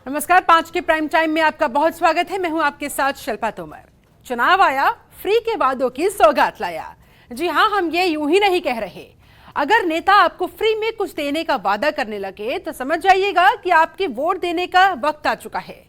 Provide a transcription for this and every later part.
नमस्कार, 5 के prime time में आपका बहुत स्वागत है। मैं हूं आपके साथ शिल्पा तोमर। चुनाव आया, फ्री के वादों की सौगात लाया। जी हां, हम ये यूं ही नहीं कह रहे। अगर नेता आपको फ्री में कुछ देने का वादा करने लगे तो समझ जाइएगा कि आपके वोट देने का वक्त आ चुका है।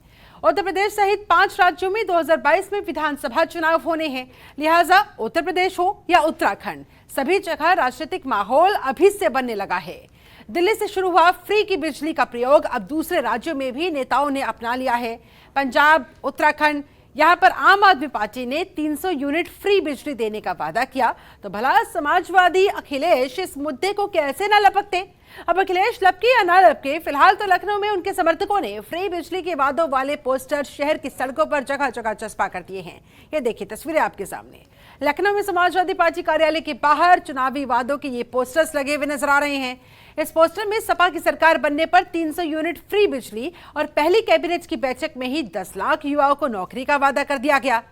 उत्तर प्रदेश सहित 5 राज्यों में 2022 में विधानसभा चुनाव होने हैं। लिहाजा उत्तर प्रदेश हो या उत्तराखंड, सभी जगह राजनीतिक माहौल अभी से बनने लगा है। दिल्ली से शुरू हुआ फ्री की बिजली का प्रयोग अब दूसरे राज्यों में भी नेताओं ने अपना लिया है। पंजाब, उत्तराखंड, यहां पर आम आदमी पार्टी ने 300 यूनिट फ्री बिजली देने का वादा किया, तो भला समाजवादी अखिलेश इस मुद्दे को कैसे न लपकते। अब अखिलेश लपके या ना लपके, फिलहाल तो लखनऊ में उनके समर्थकों ने फ्री बिजली के वादों वाले पोस्टर शहर की सड़कों पर जगह जगह चस्पा कर दिए हैं। ये देखिए तस्वीरें आपके सामने। लखनऊ में समाजवादी पार्टी कार्यालय के बाहर चुनावी वादों के ये पोस्टर्स लगे हुए नजर आ रहे हैं। इस पोस्टर में सपा की सरकार बनने पर 300 यूनिट फ्री बिजली और पहली कैबिनेट की बैठक में ही 10 लाख युवाओं को नौकरी का वादा कर दिया गया।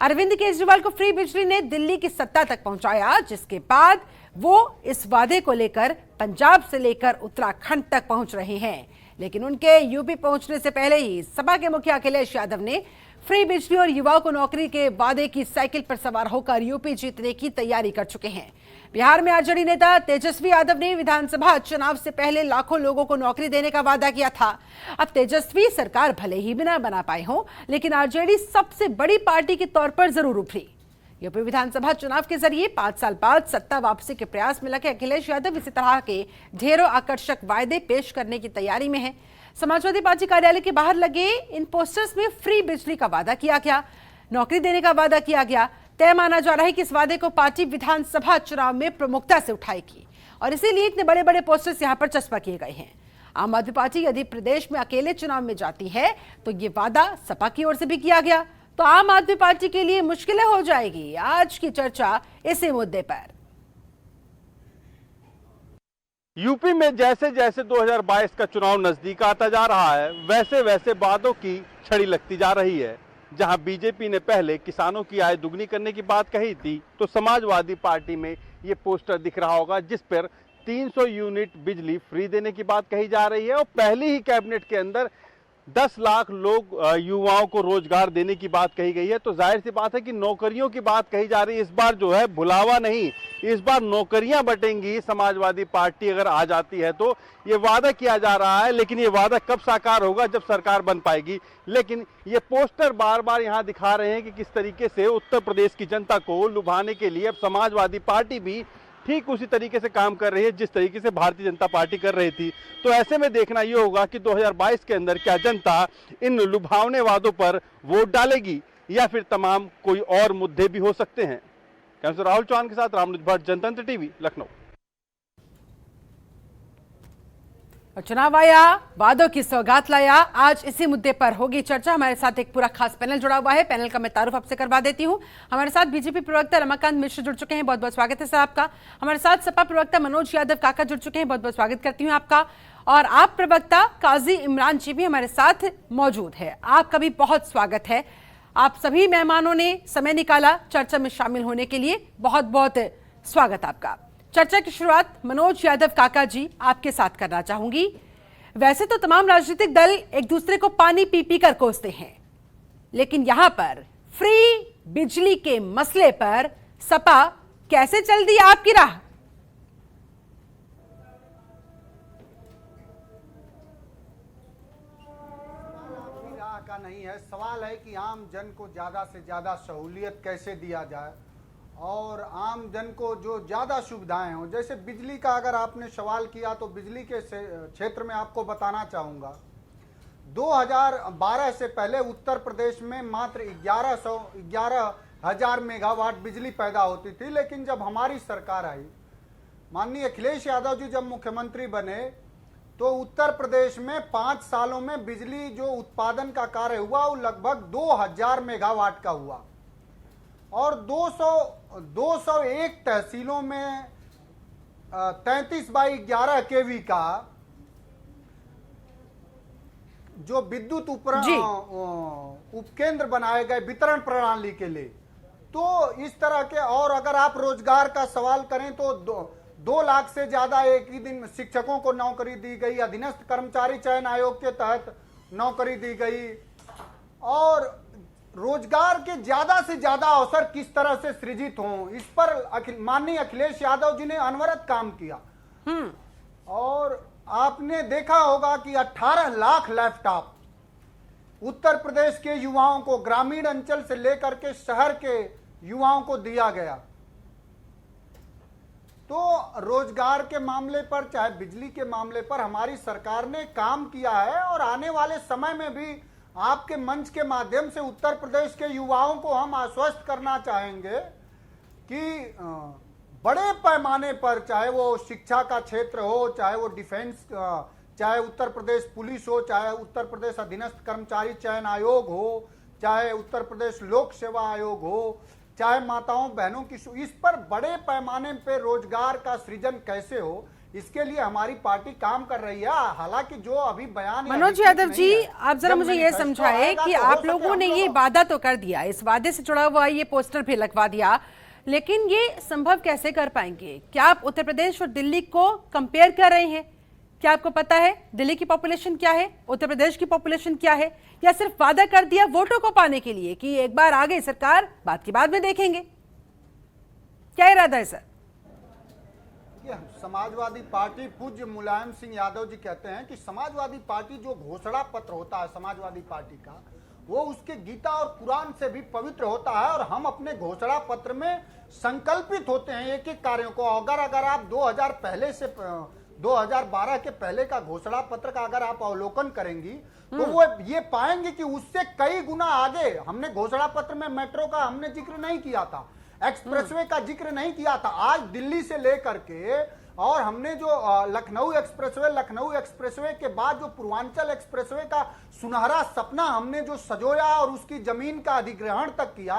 अरविंद केजरीवाल को फ्री बिजली ने दिल्ली की सत्ता तक पहुंचाया, जिसके बाद वो इस वादे को लेकर पंजाब से लेकर उत्तराखंड तक पहुंच रहे हैं। लेकिन उनके यूपी पहुंचने से पहले ही सपा के मुखिया अखिलेश यादव ने फ्री बिजली और युवाओं को नौकरी के वादे की साइकिल पर सवार होकर यूपी जीतने की तैयारी कर चुके हैं। बिहार में आरजेडी नेता तेजस्वी यादव ने विधानसभा चुनाव से पहले लाखों लोगों को नौकरी देने का वादा किया था। अब तेजस्वी सरकार भले ही बिना बना पाए हों, लेकिन आरजेडी सबसे बड़ी पार्टी के तौर पर जरूर उभरी। यूपी विधानसभा चुनाव के जरिए 5 साल बाद सत्ता वापसी के प्रयास में लगे अखिलेश यादव इसी तरह के ढेरों आकर्षक वायदे पेश करने की तैयारी में है। समाजवादी पार्टी कार्यालय के बाहर लगे इन पोस्टर्स में फ्री बिजली का वादा किया गया, नौकरी देने का वादा किया गया। तय माना जा रहा है कि इस वादे को पार्टी विधानसभा चुनाव में प्रमुखता से उठाएगी और इसीलिए इतने बड़े बड़े पोस्टर्स यहां पर चस्पा किए गए हैं। आम आदमी पार्टी यदि प्रदेश में अकेले चुनाव में जाती है तो ये वादा सपा की ओर से भी किया गया, तो आम आदमी पार्टी के लिए मुश्किलें हो जाएगी। आज की चर्चा इसी मुद्दे पर। यूपी में जैसे जैसे 2022 का चुनाव नजदीक आता जा रहा है, वैसे वैसे वादों की छड़ी लगती जा रही है। जहां बीजेपी ने पहले किसानों की आय दुगनी करने की बात कही थी, तो समाजवादी पार्टी में ये पोस्टर दिख रहा होगा जिस पर 300 यूनिट बिजली फ्री देने की बात कही जा रही है और पहली ही कैबिनेट के अंदर 10 लाख लोग युवाओं को रोजगार देने की बात कही गई है। तो जाहिर सी बात है कि नौकरियों की बात कही जा रही है। इस बार जो है भुलावा नहीं, इस बार नौकरियां बटेंगी। समाजवादी पार्टी अगर आ जाती है तो ये वादा किया जा रहा है, लेकिन ये वादा कब साकार होगा, जब सरकार बन पाएगी। लेकिन ये पोस्टर बार बार यहाँ दिखा रहे हैं कि किस तरीके से उत्तर प्रदेश की जनता को लुभाने के लिए अब समाजवादी पार्टी भी ठीक उसी तरीके से काम कर रही है जिस तरीके से भारतीय जनता पार्टी कर रही थी। तो ऐसे में देखना ये होगा कि 2022 के अंदर क्या जनता इन लुभावने वादों पर वोट डालेगी या फिर तमाम कोई और मुद्दे भी हो सकते हैं। कैमरा राहुल चौहान के साथ रामनुज भट्ट, जनतंत्र टीवी, लखनऊ। और चुनाव आया, वादों की सौगात लाया। आज इसी मुद्दे पर होगी चर्चा। हमारे साथ एक पूरा खास पैनल जुड़ा हुआ है। पैनल का मैं तारुफ आपसे करवा देती हूं। हमारे साथ बीजेपी प्रवक्ता रमाकांत मिश्र जुड़ चुके हैं, बहुत बहुत स्वागत है सर आपका। हमारे साथ सपा प्रवक्ता मनोज यादव काका जुड़ चुके हैं, बहुत बहुत स्वागत करती हूँ आपका। और आप प्रवक्ता काजी इमरान जी भी हमारे साथ मौजूद है, आपका भी बहुत स्वागत है। आप सभी मेहमानों ने समय निकाला चर्चा में शामिल होने के लिए, बहुत बहुत स्वागत आपका। चर्चा की शुरुआत मनोज यादव काका जी आपके साथ करना चाहूंगी। वैसे तो तमाम राजनीतिक दल एक दूसरे को पानी पी पी कर कोसते हैं, लेकिन यहां पर फ्री बिजली के मसले पर सपा कैसे चल दी आपकी राह? का नहीं है, सवाल है कि आम जन को ज्यादा से ज्यादा सहूलियत कैसे दिया जाए और आम जन को जो ज़्यादा सुविधाएं हों। जैसे बिजली का अगर आपने सवाल किया तो बिजली के क्षेत्र में आपको बताना चाहूँगा, 2012 से पहले उत्तर प्रदेश में मात्र 11,000 मेगावाट बिजली पैदा होती थी। लेकिन जब हमारी सरकार आई, माननीय अखिलेश यादव जी जब मुख्यमंत्री बने, तो उत्तर प्रदेश में 5 सालों में बिजली जो उत्पादन का कार्य हुआ वो लगभग 2,000 मेगावाट का हुआ और 201 तहसीलों में 33/11 केवी का जो विद्युत उपकेंद्र बनाए गए वितरण प्रणाली के लिए। तो इस तरह के, और अगर आप रोजगार का सवाल करें तो 2 लाख से ज्यादा एक ही दिन शिक्षकों को नौकरी दी गई। अधीनस्थ कर्मचारी चयन आयोग के तहत नौकरी दी गई और रोजगार के ज्यादा से ज्यादा अवसर किस तरह से सृजित हों, इस पर माननीय अखिलेश यादव जी ने अनवरत काम किया। और आपने देखा होगा कि 18 लाख लैपटॉप उत्तर प्रदेश के युवाओं को, ग्रामीण अंचल से लेकर के शहर के युवाओं को दिया गया। तो रोजगार के मामले पर, चाहे बिजली के मामले पर हमारी सरकार ने काम किया है और आने वाले समय में भी आपके मंच के माध्यम से उत्तर प्रदेश के युवाओं को हम आश्वस्त करना चाहेंगे कि बड़े पैमाने पर, चाहे वो शिक्षा का क्षेत्र हो, चाहे वो डिफेंस, चाहे उत्तर प्रदेश पुलिस हो, चाहे उत्तर प्रदेश अधीनस्थ कर्मचारी चयन आयोग हो, चाहे उत्तर प्रदेश लोक सेवा आयोग हो, चाहे माताओं बहनों की, इस पर बड़े पैमाने पर रोजगार का सृजन कैसे हो, इसके लिए हमारी पार्टी काम कर रही है। हालांकि जो अभी बयान मनोज यादव जी, आप जरा मुझे ये समझाए कि आप लोगों ने ये वादा तो कर दिया, इस वादे से जुड़ा हुआ ये पोस्टर भी लगवा दिया, लेकिन ये संभव कैसे कर पाएंगे? क्या आप उत्तर प्रदेश और दिल्ली को कंपेयर कर रहे हैं? क्या आपको पता है दिल्ली की पॉपुलेशन क्या है, उत्तर प्रदेश की पॉपुलेशन क्या है, या सिर्फ वादा कर दिया वोटों को पाने के लिए कि एक बार आ गई सरकार, बात की बाद में देखेंगे? क्या इरादा है सर? समाजवादी पार्टी, पूज्य मुलायम सिंह यादव जी कहते हैं कि समाजवादी पार्टी जो घोषणा पत्र होता है समाजवादी पार्टी का, वो उसके गीता और कुरान से भी पवित्र होता है और हम अपने घोषणा पत्र में संकल्पित होते हैं एक एक कार्यों को। अगर आप 2012 के पहले का घोषणा पत्र का अगर आप अवलोकन करेंगी तो वो ये पाएंगे कि उससे कई गुना आगे। हमने घोषणा पत्र में मेट्रो का हमने जिक्र नहीं किया था, एक्सप्रेसवे का जिक्र नहीं किया था। आज दिल्ली से लेकर के और हमने जो लखनऊ एक्सप्रेसवे के बाद जो पूर्वांचल एक्सप्रेसवे का सुनहरा सपना हमने जो सजोया और उसकी जमीन का अधिग्रहण तक किया,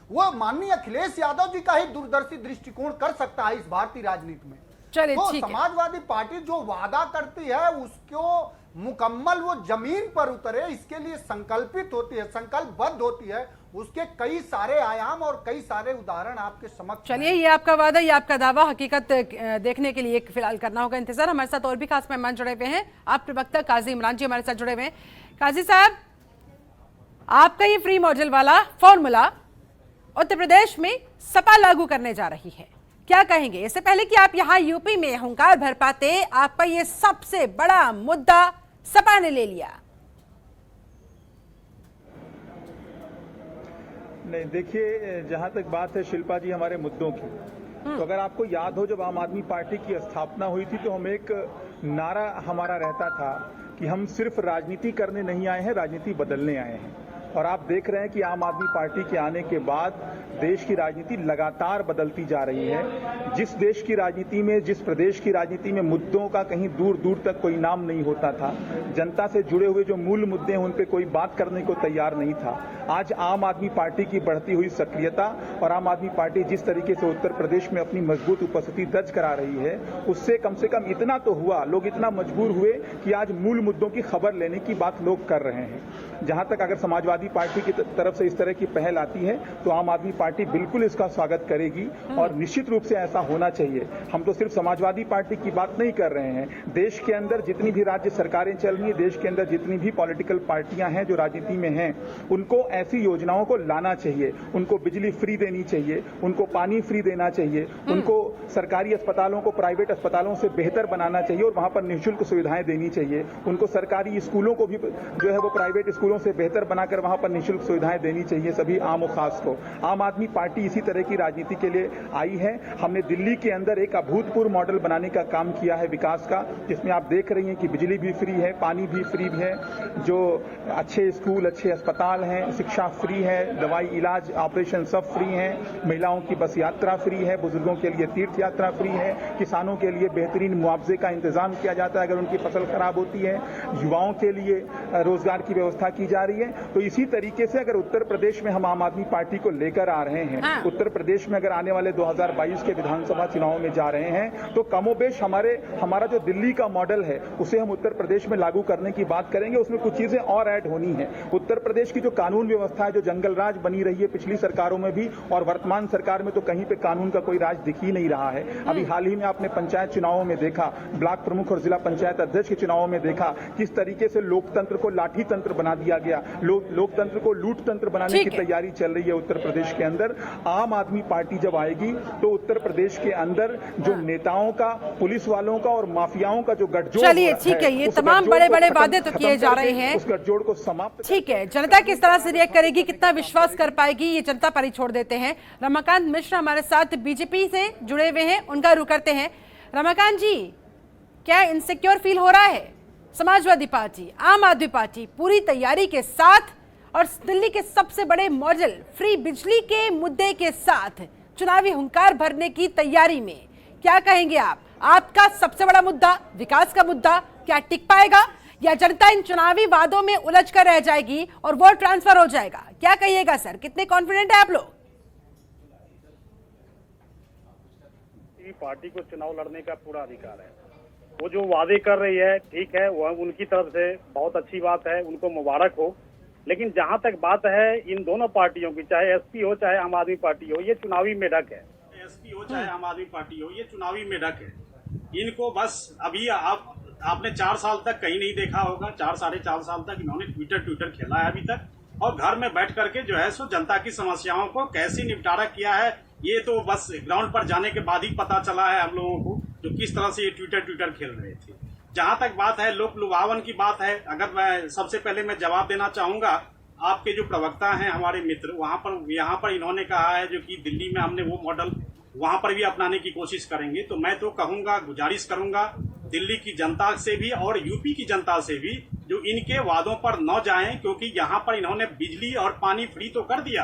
वो माननीय अखिलेश यादव जी का ही दूरदर्शी दृष्टिकोण कर सकता है इस भारतीय राजनीति में। तो समाजवादी पार्टी जो वादा करती है उसको मुकम्मल वो जमीन पर उतरे, इसके लिए संकल्पित होती है, संकल्पबद्ध होती है। उसके कई सारे आयाम और कई सारे उदाहरण आपके समक्ष। चलिए, ये आपका वादा, ये आपका दावा हकीकत देखने के लिए फिलहाल करना होगा इंतजार। हमारे साथ और भी खास मेहमान जुड़े हुए हैं, आप प्रवक्ता काजी इमरान जी हमारे साथ जुड़े हुए हैं। काजी साहब, आपका ये फ्री मॉडल वाला फॉर्मूला उत्तर प्रदेश में सपा लागू करने जा रही है, क्या कहेंगे? इससे पहले कि आप यहाँ यूपी में हुंकार भर पाते, आपका ये सबसे बड़ा मुद्दा सपा ने ले लिया। नहीं, देखिए, जहां तक बात है शिल्पा जी हमारे मुद्दों की, तो अगर आपको याद हो जब आम आदमी पार्टी की स्थापना हुई थी तो हम एक नारा हमारा रहता था कि हम सिर्फ राजनीति करने नहीं आए हैं, राजनीति बदलने आए हैं। और आप देख रहे हैं कि आम आदमी पार्टी के आने के बाद देश की राजनीति लगातार बदलती जा रही है। जिस देश की राजनीति में, जिस प्रदेश की राजनीति में मुद्दों का कहीं दूर दूर तक कोई नाम नहीं होता था, जनता से जुड़े हुए जो मूल मुद्दे हैं उन पे कोई बात करने को तैयार नहीं था, आज आम आदमी पार्टी की बढ़ती हुई सक्रियता और आम आदमी पार्टी जिस तरीके से उत्तर प्रदेश में अपनी मजबूत उपस्थिति दर्ज करा रही है, उससे कम से कम इतना तो हुआ, लोग इतना मजबूर हुए कि आज मूल मुद्दों की खबर लेने की बात लोग कर रहे हैं। जहां तक अगर समाजवादी पार्टी की तरफ से इस तरह की पहल आती है तो आम आदमी पार्टी बिल्कुल इसका स्वागत करेगी और निश्चित रूप से ऐसा होना चाहिए। हम तो सिर्फ समाजवादी पार्टी की बात नहीं कर रहे हैं, देश के अंदर जितनी भी राज्य सरकारें चल रही हैं, देश के अंदर जितनी भी पॉलिटिकल पार्टियां हैं जो राजनीति में हैं, उनको ऐसी योजनाओं को लाना चाहिए। उनको बिजली फ्री देनी चाहिए, उनको पानी फ्री देना चाहिए, उनको सरकारी अस्पतालों को प्राइवेट अस्पतालों से बेहतर बनाना चाहिए और वहां पर निःशुल्क सुविधाएं देनी चाहिए। उनको सरकारी स्कूलों को भी जो है वो प्राइवेट स्कूलों से बेहतर बनाकर वहां पर निःशुल्क सुविधाएं देनी चाहिए सभी आम और खास को। आम आदमी पार्टी इसी तरह की राजनीति के लिए आई है। हमने दिल्ली के अंदर एक अभूतपूर्व मॉडल बनाने का काम किया है विकास का, जिसमें आप देख रही हैं कि बिजली भी फ्री है, पानी भी फ्री है, जो अच्छे स्कूल, अच्छे अस्पताल हैं, शिक्षा फ्री है, दवाई इलाज ऑपरेशन सब फ्री हैं, महिलाओं की बस यात्रा फ्री है, बुजुर्गों के लिए तीर्थ यात्रा फ्री है, किसानों के लिए बेहतरीन मुआवजे का इंतजाम किया जाता है अगर उनकी फसल खराब होती है, युवाओं के लिए रोजगार की व्यवस्था की जा रही है। तो इसी इसी तरीके से अगर उत्तर प्रदेश में हम आम आदमी पार्टी को लेकर आ रहे हैं, हाँ। उत्तर प्रदेश में अगर आने वाले 2022 के विधानसभा चुनाव में जा रहे हैं, तो कमोबेश हमारा जो दिल्ली का मॉडल है उसे हम उत्तर प्रदेश में लागू करने की बात करेंगे। उसमें कुछ चीजें और ऐड होनी है। उत्तर प्रदेश की जो कानून व्यवस्था है, जो जंगल राज बनी रही है पिछली सरकारों में भी और वर्तमान सरकार में, तो कहीं पे कानून का कोई राज दिख ही नहीं रहा है। अभी हाल ही में आपने पंचायत चुनावों में देखा, ब्लॉक प्रमुख और जिला पंचायत अध्यक्ष के चुनावों में देखा किस तरीके से लोकतंत्र को लाठी तंत्र बना दिया गया, लोकतंत्र को लूट तंत्र बनाने की तैयारी चल रही है उत्तर प्रदेश के अंदर। आम आदमी पार्टी जब आएगी तो उत्तर प्रदेश के अंदर जो नेताओं का, पुलिस वालों का और माफियाओं का जो गठजोड़, चलिए ठीक है, ये तमाम बड़े बड़े वादे तो किए जा रहे हैं, उस गठजोड़ को समाप्त। ठीक है, जनता किस तरह से रिएक्ट करेगी, कितना विश्वास कर पाएगी, ये जनता पर ही छोड़ देते हैं। रमाकांत मिश्र हमारे साथ बीजेपी से जुड़े हुए हैं, उनका रुख करते हैं। रमाकांत जी, क्या इनसिक्योर फील हो रहा है? समाजवादी पार्टी, आम आदमी पार्टी पूरी तैयारी के साथ और दिल्ली के सबसे बड़े मॉडल फ्री बिजली के मुद्दे के साथ चुनावी हुंकार भरने की तैयारी में, क्या कहेंगे आप? आपका सबसे बड़ा मुद्दा, विकास का मुद्दा, क्या टिक पाएगा या जनता इन चुनावी वादों में उलझ कर रह जाएगी और वोट ट्रांसफर हो जाएगा? क्या कहिएगा सर, कितने कॉन्फिडेंट है आप लोग? पार्टी को चुनाव लड़ने का पूरा अधिकार है। वो जो वादे कर रही है, ठीक है, वह उनकी तरफ से बहुत अच्छी बात है, उनको मुबारक हो। लेकिन जहां तक बात है इन दोनों पार्टियों की, चाहे एसपी हो चाहे आम आदमी पार्टी हो, ये चुनावी मेढक है। एसपी हो चाहे आम आदमी पार्टी हो, ये चुनावी मेढक है। इनको बस अभी आपने 4 साल तक कहीं नहीं देखा होगा, 4-4.5 साल तक इन्होंने ट्विटर खेला है अभी तक, और घर में बैठ करके जो है सो जनता की समस्याओं को कैसे निपटारा किया है, ये तो बस ग्राउंड पर जाने के बाद ही पता चला है हम लोगों को, जो किस तरह से ये ट्विटर खेल रहे थे। जहां तक बात है लोक लुभावन की बात है, अगर मैं सबसे पहले मैं जवाब देना चाहूंगा, आपके जो प्रवक्ता हैं हमारे मित्र, यहाँ पर इन्होंने कहा है जो कि दिल्ली में हमने वो मॉडल वहां पर भी अपनाने की कोशिश करेंगे। तो मैं तो कहूंगा, गुजारिश करूंगा दिल्ली की जनता से भी और यूपी की जनता से भी, जो इनके वादों पर न जाएं, क्योंकि यहाँ पर इन्होंने बिजली और पानी फ्री तो कर दिया,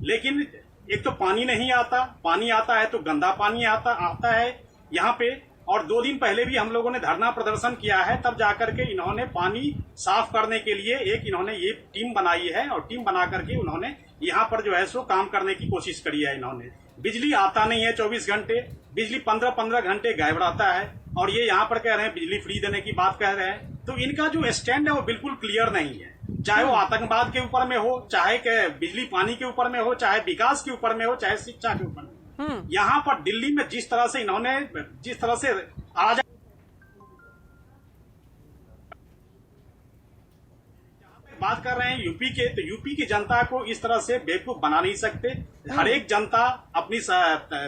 लेकिन एक तो पानी नहीं आता, पानी आता है तो गंदा पानी आता है यहाँ पे। और 2 दिन पहले भी हम लोगों ने धरना प्रदर्शन किया है, तब जाकर के इन्होंने पानी साफ करने के लिए एक इन्होंने ये टीम बनाई है, और टीम बना करके उन्होंने यहाँ पर जो है सो काम करने की कोशिश करी है इन्होंने। बिजली आता नहीं है 24 घंटे, बिजली 15-15 घंटे गायब रहता है, और ये यहाँ पर कह रहे हैं बिजली फ्री देने की बात कह रहे हैं। तो इनका जो स्टैंड है वो बिल्कुल क्लियर नहीं है, चाहे वो आतंकवाद के ऊपर में हो, चाहे बिजली पानी के ऊपर में हो, चाहे विकास के ऊपर में हो, चाहे शिक्षा के ऊपर में। यहाँ पर दिल्ली में जिस तरह से इन्होंने बात कर रहे हैं यूपी के, तो यूपी की जनता को इस तरह से बेवकूफ बना नहीं सकते। हर एक जनता अपनी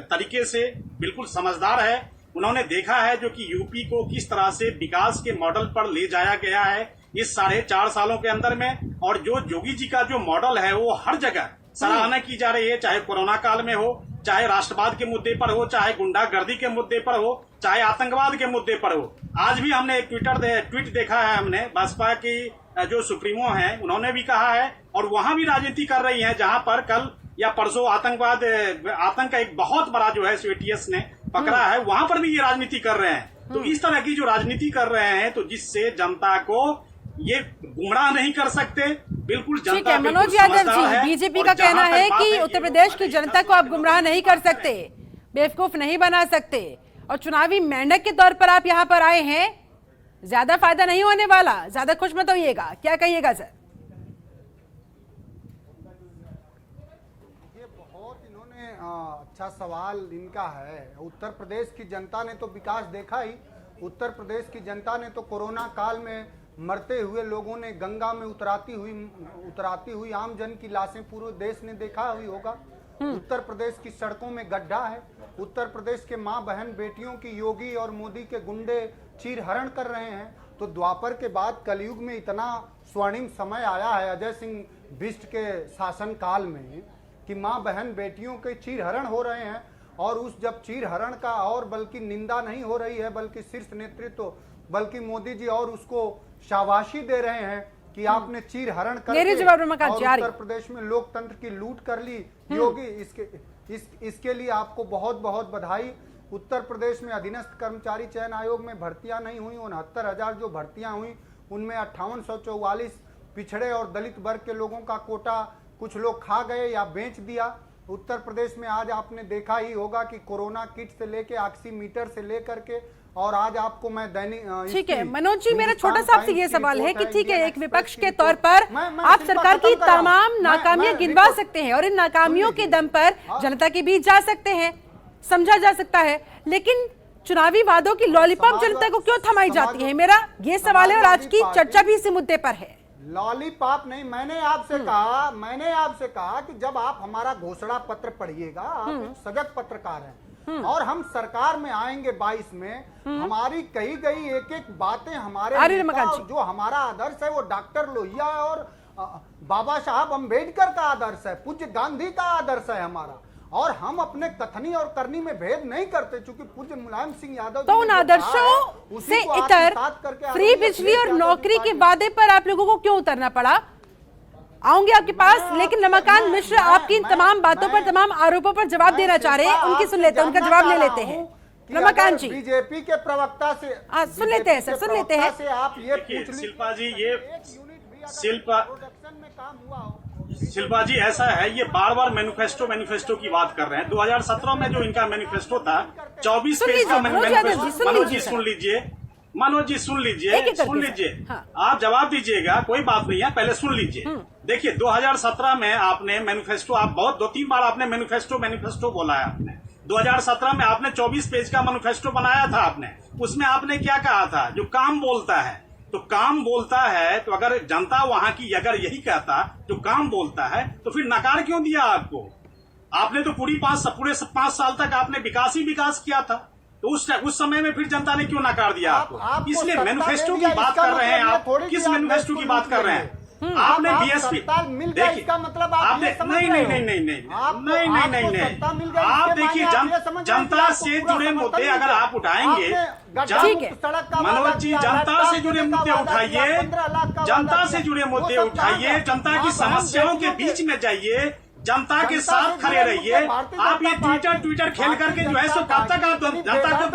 तरीके से बिल्कुल समझदार है। उन्होंने देखा है जो कि यूपी को किस तरह से विकास के मॉडल पर ले जाया गया है इस 4.5 सालों के अंदर में, और जो योगी जी का जो मॉडल है वो हर जगह सराहना की जा रही है, चाहे कोरोना काल में हो, चाहे राष्ट्रवाद के मुद्दे पर हो, चाहे गुंडागर्दी के मुद्दे पर हो, चाहे आतंकवाद के मुद्दे पर हो। आज भी हमने एक ट्वीट देखा है, हमने बसपा की जो सुप्रीमो हैं उन्होंने भी कहा है, और वहां भी राजनीति कर रही है, जहां पर कल या परसों आतंक का एक बहुत बड़ा जो है एटीएस ने पकड़ा है, वहां पर भी ये राजनीति कर रहे हैं। तो इस तरह की जो राजनीति कर रहे हैं, तो जिससे जनता को ये गुमराह नहीं कर सकते, बिल्कुल जनता। मनोज यादव जी, बीजेपी का कहना है कि उत्तर प्रदेश की जनता को आप गुमराह नहीं कर सकते, बेवकूफ नहीं बना सकते, और चुनावी मेंढक के तौर पर आप यहाँ पर आए हैं, ज्यादा फायदा नहीं होने वाला, ज्यादा खुश मत होइएगा। क्या कहिएगा सर? ये बहुत इन्होंने अच्छा सवाल इनका है। उत्तर प्रदेश की जनता ने तो विकास देखा ही, उत्तर प्रदेश की जनता ने तो कोरोना काल में मरते हुए लोगों ने, गंगा में उतराती हुई आम जन की लाशें पूरे देश ने देखा हुई होगा। उत्तर प्रदेश की सड़कों में गड्ढा है, उत्तर प्रदेश के मां बहन बेटियों की योगी और मोदी के गुंडे चीरहरण कर रहे हैं। तो द्वापर के बाद कलयुग में इतना स्वर्णिम समय आया है अजय सिंह बिष्ट के शासन काल में, कि मां बहन बेटियों के चीरहरण हो रहे हैं, और उस जब चीरहरण का और बल्कि निंदा नहीं हो रही है, बल्कि शीर्ष नेतृत्व, बल्कि मोदी जी और उसको शाबाशी दे रहे हैं कि आपने चीरहरण करके और उत्तर प्रदेश में लोकतंत्र की लूट कर ली योगी, इसके लिए आपको बहुत बहुत बधाई। उत्तर प्रदेश में अधीनस्थ कर्मचारी चयन आयोग में भर्तियां नहीं हुई, 69,000 जो भर्तियां हुई उनमें 5844 पिछड़े और दलित वर्ग के लोगों का कोटा कुछ लोग खा गए या बेच दिया। उत्तर प्रदेश में आज आपने देखा ही होगा कि कोरोना किट से लेके ऑक्सीमीटर से लेकर के, और आज आपको मैं दैनिक ठीक है मनोज जी, मेरा छोटा सा आपसे ये सवाल है कि ठीक है, एक विपक्ष के तौर पर आप सरकार की तमाम नाकामियां गिनवा सकते हैं और इन नाकामियों के दम पर जनता के बीच जा सकते हैं, समझा जा सकता है, लेकिन चुनावी वादों की लॉलीपॉप जनता को क्यों थमाई जाती है? मेरा ये सवाल है और आज की चर्चा भी इसी मुद्दे पर है। लॉलीपॉप नहीं, मैंने आपसे कहा कि जब आप हमारा घोषणा पत्र पढ़िएगा, आप एक सजग पत्रकार हैं और हम सरकार में आएंगे 22 में, हमारी कही गई एक एक बातें हमारे नेता और जो हमारा आदर्श है वो डॉक्टर लोहिया और बाबा साहब अम्बेडकर का आदर्श है, पूज्य गांधी का आदर्श है हमारा, और हम अपने कथनी और करनी में भेद नहीं करते, क्योंकि पूज्य मुलायम सिंह यादव तो उन आदर्शों से इतर फ्री बिजली और नौकरी के वादे पर आप लोगों को क्यों उतरना पड़ा? आऊंगे आपके पास, लेकिन रमाकांत मिश्र आपकी इन तमाम बातों पर, तमाम आरोपों पर जवाब देना चाह रहे हैं, उनकी सुन लेते हैं, उनका जवाब ले लेते हैं। रमाकांत जी बीजेपी के प्रवक्ता से सुन लेते हैं सर, सुन लेते हैं। आप ये पूछ शिल्पा जी, ये शिल्पा जी ऐसा है, ये बार बार मैनिफेस्टो की बात कर रहे हैं। 2017 में जो इनका मैनिफेस्टो था 24 पेज का मैनिफेस्टो। मनोज जी सुन लीजिए, हाँ। आप जवाब दीजिएगा, कोई बात नहीं है, पहले सुन लीजिए। देखिए 2017 में आपने मैनिफेस्टो, आप बहुत 2-3 बार आपने मैनिफेस्टो बोला है आपने। 2017 में आपने 24 पेज का मैनिफेस्टो बनाया था आपने, उसमें आपने क्या कहा था? जो काम बोलता है, तो काम बोलता है, तो अगर जनता वहां की अगर यही कहता जो काम बोलता है, तो फिर नकार क्यों दिया आपको? आपने तो पूरे 5 साल तक आपने विकास किया था, तो उस समय में फिर जनता ने क्यों नकार दिया आपको? इसलिए मैनिफेस्टो की बात कर रहे हैं आप, किस मैनिफेस्टो की बात कर रहे हैं? आपने बीएसपी देखिए, इसका मतलब आप नहीं, आप देखिए जनता से जुड़े मुद्दे अगर आप उठाएंगे, मनोज जी जनता से जुड़े मुद्दे उठाइए, जनता से जुड़े मुद्दे उठाइए, जनता की समस्याओं के बीच में जाइए, जनता के साथ खड़े रहिए। आप ये ट्विटर खेल करके जो है सो कब तक आप जनता को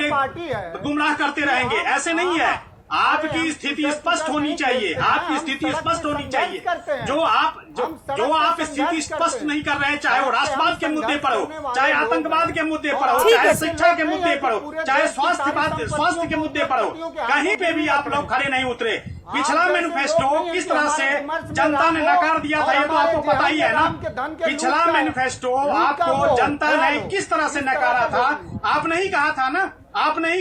गुमराह करते रहेंगे? ऐसे नहीं है, आपकी स्थिति स्पष्ट होनी चाहिए, आपकी स्थिति स्पष्ट होनी चाहिए। जो आप स्थिति स्पष्ट नहीं कर रहे हैं, चाहे वो राष्ट्रवाद के मुद्दे पर हो, चाहे आतंकवाद के मुद्दे पर हो, चाहे शिक्षा के मुद्दे पर हो, चाहे स्वास्थ्य के मुद्दे पर हो, कहीं पे भी आप लोग खड़े नहीं उतरे। पिछला मैनिफेस्टो किस तरह से जनता ने नकार दिया था, ये तो आपको पता ही है ना। पिछला मैनिफेस्टो आपको जनता ने किस तरह से नकारा था? आपने ही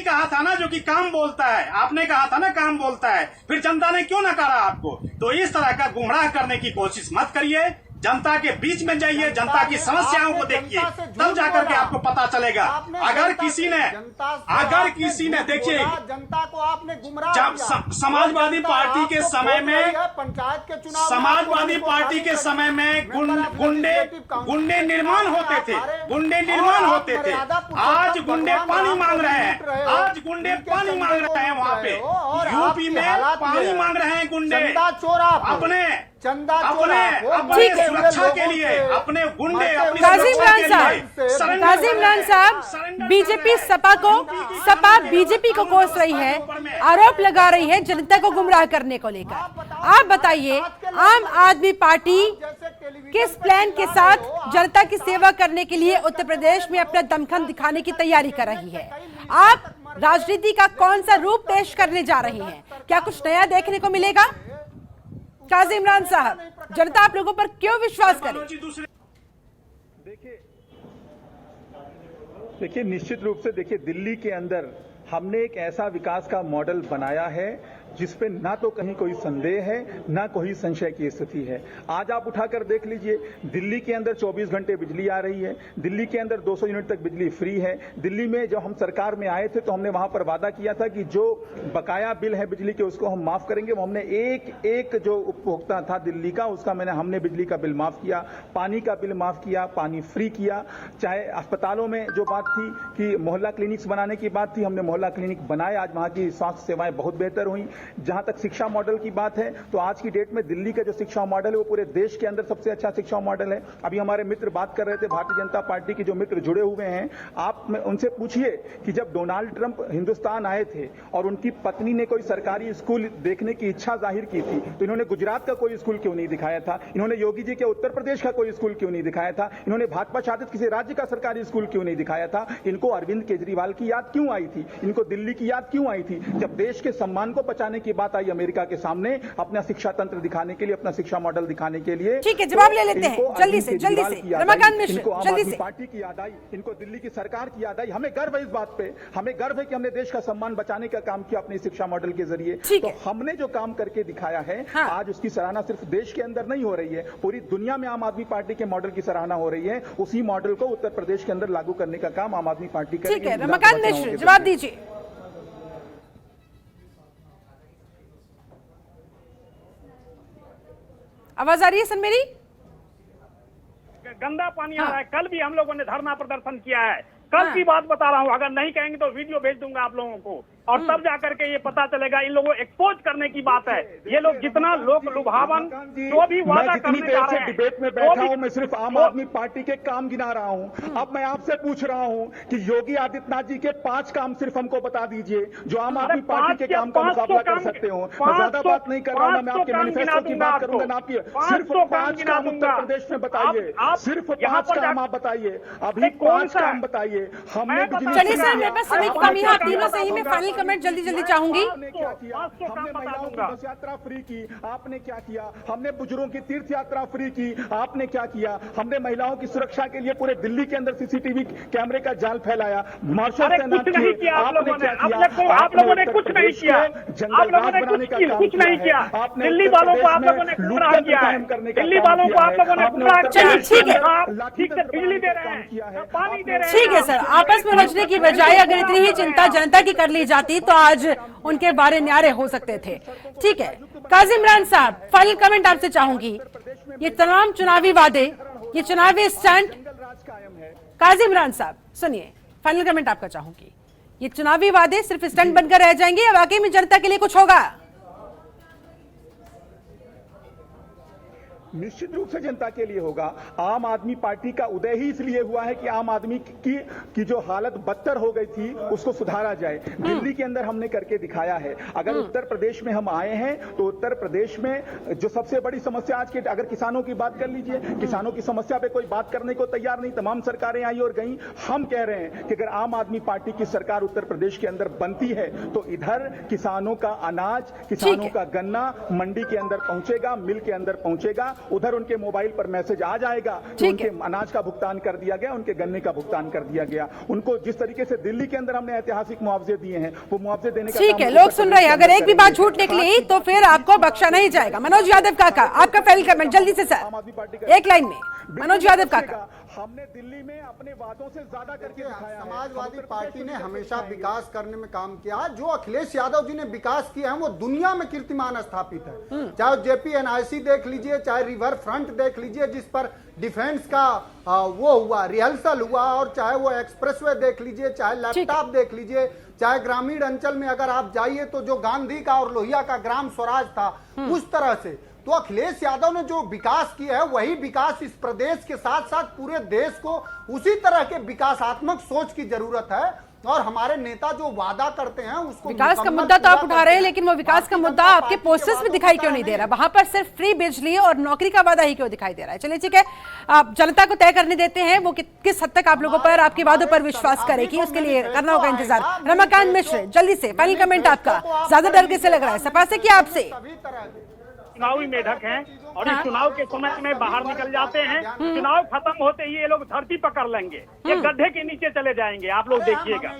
कहा था ना, जो कि काम बोलता है, आपने कहा था ना काम बोलता है, फिर जनता ने क्यों नकारा आपको? तो इस तरह का गुमराह करने की कोशिश मत करिए, जनता के बीच में जाइए, जनता की समस्याओं को देखिए, तब जाकर के आपको पता चलेगा। अगर किसी ने देखिए, जनता को आपने गुमराह जब समाजवादी पार्टी के समय में, पंचायत के चुनाव, समाजवादी पार्टी के समय में गुंडे निर्माण होते थे, आज गुंडे पानी मांग रहे हैं, वहाँ पे यूपी में पानी मांग रहे हैं गुंडे, अपने सुरक्षा के लिए, अपने गुंडे। काजिम इमरान साहब, सपा बीजेपी को कोस रही है, आरोप लगा रही है जनता को गुमराह करने को लेकर। आप बताइए, आम आदमी पार्टी किस प्लान के साथ जनता की सेवा करने के लिए उत्तर प्रदेश में अपना दमखम दिखाने की तैयारी कर रही है? आप राजनीति का कौन सा रूप पेश करने जा रही हैं? क्या कुछ नया देखने को मिलेगा? काजिम इमरान साहब, जनता आप लोगों पर क्यों विश्वास करे? देखिए निश्चित रूप से, देखिए दिल्ली के अंदर हमने एक ऐसा विकास का मॉडल बनाया है जिसपे ना तो कहीं कोई संदेह है, ना कोई संशय की स्थिति है। आज आप उठाकर देख लीजिए, दिल्ली के अंदर 24 घंटे बिजली आ रही है, दिल्ली के अंदर 200 यूनिट तक बिजली फ्री है। दिल्ली में जब हम सरकार में आए थे तो हमने वहां पर वादा किया था कि जो बकाया बिल है बिजली के उसको हम माफ करेंगे। वो हमने एक जो उपभोक्ता था दिल्ली का, उसका हमने बिजली का बिल माफ किया, पानी का बिल माफ किया, पानी फ्री किया। चाहे अस्पतालों में जो बात थी कि मोहल्ला क्लिनिक्स बनाने की बात थी, हमने मोहल्ला क्लिनिक बनाए, आज वहां की स्वास्थ्य सेवाएं बहुत बेहतर हुई। जहां तक शिक्षा मॉडल की बात है तो आज की डेट में दिल्ली का जो शिक्षा मॉडल है वो पूरे देश के अंदर सबसे अच्छा शिक्षा मॉडल है। अभी हमारे मित्र बात कर रहे थे, भारतीय जनता पार्टी के जो मित्र जुड़े हुए हैं, आप उनसे पूछिए कि जब डोनाल्ड ट्रंप हिंदुस्तान आए थे और उनकी पत्नी ने कोई सरकारी स्कूल देखने की इच्छा जाहिर की थी तो इन्होंने गुजरात का कोई स्कूल क्यों नहीं दिखाया था? इन्होंने योगी जी के उत्तर प्रदेश का कोई स्कूल क्यों नहीं दिखाया था? इन्होंने भाजपा शासित किसी राज्य का सरकारी स्कूल क्यों नहीं दिखाया था? इनको अरविंद केजरीवाल की याद क्यों आई थी? इनको दिल्ली की याद क्यों आई थी? जब देश के सम्मान को बचाने की बात आई अमेरिका के सामने, अपना शिक्षा तंत्र दिखाने के लिए, अपना शिक्षा मॉडल दिखाने के लिए, ठीक है, जवाब ले लेते हैं जल्दी से रमाकांत मिश्र, इनको आम जल्दी आदमी से। पार्टी की याद आई, इनको दिल्ली की सरकार की याद आई। हमें गर्व है इस बात पे, हमें गर्व है कि हमने देश का सम्मान बचाने का काम किया अपने शिक्षा मॉडल के जरिए। ठीक तो है। हमने जो काम करके दिखाया है, हाँ। आज उसकी सराहना सिर्फ देश के अंदर नहीं हो रही है, पूरी दुनिया में आम आदमी पार्टी के मॉडल की सराहना हो रही है। उसी मॉडल को उत्तर प्रदेश के अंदर लागू करने का काम आम आदमी पार्टी करेगी। ठीक है, रमाकांत मिश्र जवाब दीजिए। आवाज आ रही है सर मेरी? गंदा पानी आ हाँ। रहा है। कल भी हम लोगों ने धरना प्रदर्शन किया है। कल हाँ। की बात बता रहा हूँ, अगर नहीं कहेंगे तो वीडियो भेज दूंगा आप लोगों को, और तब जाकर के ये पता चलेगा। इन लोगों को एक्सपोज करने की बात है। ये लोग जितना लोक लुभावन जो भी वादा जितनी करने देर जा से रहे हैं, डिबेट में बैठा हूं, मैं सिर्फ आम आदमी पार्टी के काम गिना रहा हूं। अब मैं आपसे पूछ रहा हूं कि योगी आदित्यनाथ जी के 5 काम सिर्फ हमको बता दीजिए जो आम आदमी पार्टी के काम का मुकाबला कर सकते हो। मैं ज्यादा बात नहीं कर रहा हूं, ना मैं आपके मैनिफेस्टो की बात करूंगा, ना आपकी सिर्फ 5 काम उत्तर प्रदेश में बताइए, सिर्फ 5 काम आप बताइए, अभी 5 काम बताइए। हमने चलिए सर, मेरे पास समय की कमी है, आप तीनों से ही मैं फाइनल कमेंट जल्दी जल्दी चाहूंगी। आपने क्या किया? हमने महिलाओं की बस यात्रा फ्री की, आपने क्या किया? हमने बुजुर्गों की तीर्थ यात्रा फ्री की, आपने क्या किया? हमने महिलाओं की सुरक्षा के लिए पूरे दिल्ली के अंदर सीसीटीवी कैमरे का जाल फैलाया, मार्शल तैनात कुछ नहीं किया आप लोगों ने। आप लोगों ने कुछ नहीं किया। आप लोगों ने कुछ नहीं किया। दिल्ली वालों को आप लोगों ने गुमराह किया है। दिल्ली वालों को आप लोगों ने गुमराह किया है। ठीक है। आप ठीक से बिजली दे रहे हैं, पानी दे रहे हैं। ठीक है सर, आपस में उलझने की बजाय अगर इतनी ही चिंता जनता की कर ली जाती तो आज उनके बारे न्यारे हो सकते थे। ठीक है, काजी इमरान साहब, फाइनल कमेंट आपसे चाहूंगी। ये तमाम चुनावी वादे, ये चुनावी स्टंट, काजी इमरान साहब सुनिए, फाइनल कमेंट आपका चाहूंगी। ये चुनावी वादे सिर्फ स्टंट बनकर रह जाएंगे या वाकई में जनता के लिए कुछ होगा? निश्चित रूप से जनता के लिए होगा। आम आदमी पार्टी का उदय ही इसलिए हुआ है कि आम आदमी की जो हालत बदतर हो गई थी उसको सुधारा जाए। दिल्ली के अंदर हमने करके दिखाया है। अगर उत्तर प्रदेश में हम आए हैं तो उत्तर प्रदेश में जो सबसे बड़ी समस्या आज के, अगर किसानों की बात कर लीजिए, किसानों की समस्या पे कोई बात करने को तैयार नहीं, तमाम सरकारें आई और गई। हम कह रहे हैं कि अगर आम आदमी पार्टी की सरकार उत्तर प्रदेश के अंदर बनती है तो इधर किसानों का अनाज, किसानों का गन्ना मंडी के अंदर पहुंचेगा, मिल के अंदर पहुंचेगा, उधर उनके मोबाइल पर मैसेज आ जाएगा कि उनके अनाज का भुगतान कर दिया गया, उनके गन्ने का भुगतान कर दिया गया। उनको जिस तरीके से दिल्ली के अंदर हमने ऐतिहासिक मुआवजे दिए हैं वो मुआवजे देने का ठीक है, लोग सुन रहे हैं। अगर एक भी बात झूठ निकली तो फिर आपको बख्शा नहीं जाएगा। मनोज यादव काका, आपका फाइनल कमेंट जल्दी से सर, एक लाइन में। मनोज यादव काका, हमने दिल्ली में अपने वादों से ज्यादा करके दिखाया है। समाजवादी पार्टी ने हमेशा विकास करने में काम किया है। जो अखिलेश यादव जी ने विकास किया है वो दुनिया में कीर्तिमान स्थापित है। चाहे JPNIC देख लीजिए, चाहे रिवर फ्रंट देख लीजिए जिस पर डिफेंस का वो हुआ, रिहर्सल हुआ, और चाहे वो एक्सप्रेसवे देख लीजिए, चाहे लैपटॉप देख लीजिए, चाहे ग्रामीण अंचल में अगर आप जाइए तो जो गांधी का और लोहिया का ग्राम स्वराज था उस तरह से। तो अखिलेश यादव ने जो विकास किया है वही विकास इस प्रदेश के साथ साथ पूरे देश को उसी तरह के विकासात्मक सोच की जरूरत है। और हमारे नेता जो वादा करते हैं उसको विकास का मुद्दा तो आप उठा रहे हैं, लेकिन वो विकास का मुद्दा आपके पोस्टर्स में दिखाई क्यों नहीं दे रहा? वहां पर सिर्फ फ्री बिजली और नौकरी का वादा ही क्यों दिखाई दे रहा है? चलिए ठीक है, आप जनता को तय करने देते हैं वो किस हद तक आप लोगों पर, आपके वादों पर विश्वास करेगी, उसके लिए करना होगा इंतजार। रमाकांत मिश्र, जल्दी से फाइनल कमेंट आपका। ज्यादा डर कैसे लग रहा है? सपा से क्या आपसे? चुनावी मेढक हैं और इस चुनाव के समय में बाहर निकल जाते हैं। चुनाव खत्म होते ही ये लोग धरती पकड़ लेंगे, ये गड्ढे के नीचे चले जाएंगे, आप लोग देखिएगा।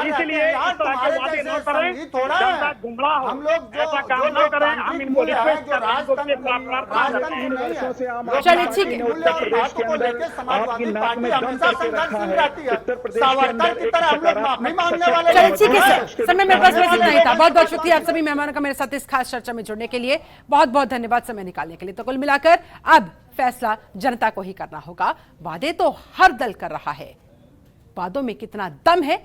इसलिए इस तरह के वादे न करें, जनता गुमराह हो, ऐसा काम न करें। हम इनको रिक्वेस्ट कर रहे हैं, चलिए ठीक है, उत्तर प्रदेश के अंदर आपकी नाक में दम करके रखा है। उत्तर प्रदेश के अंदर चलिए ठीक है सर, समय मेरे पास वैसे नहीं था। बहुत बहुत शुक्रिया आप सभी मेहमानों का मेरे साथ इस खास चर्चा में जुड़ने के लिए। बहुत बहुत धन्यवाद समय निकालने के लिए। तो कुल मिलाकर अब फैसला जनता को ही करना होगा। वादे तो हर दल कर रहा है, वादों में कितना दम है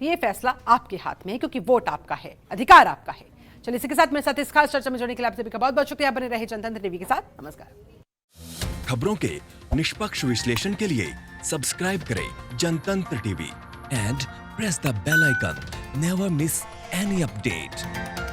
ये फैसला आपके हाथ में है, क्योंकि वोट आपका है, अधिकार आपका है। चलिए इसी के साथ मेरे साथ इस खास चर्चा में जुड़ने के लिए आप सभी का बहुत बहुत शुक्रिया। बने रहे जनतंत्र टीवी के साथ। नमस्कार। खबरों के निष्पक्ष विश्लेषण के लिए सब्सक्राइब करें Jantantra TV and press the bell icon. Never miss any update.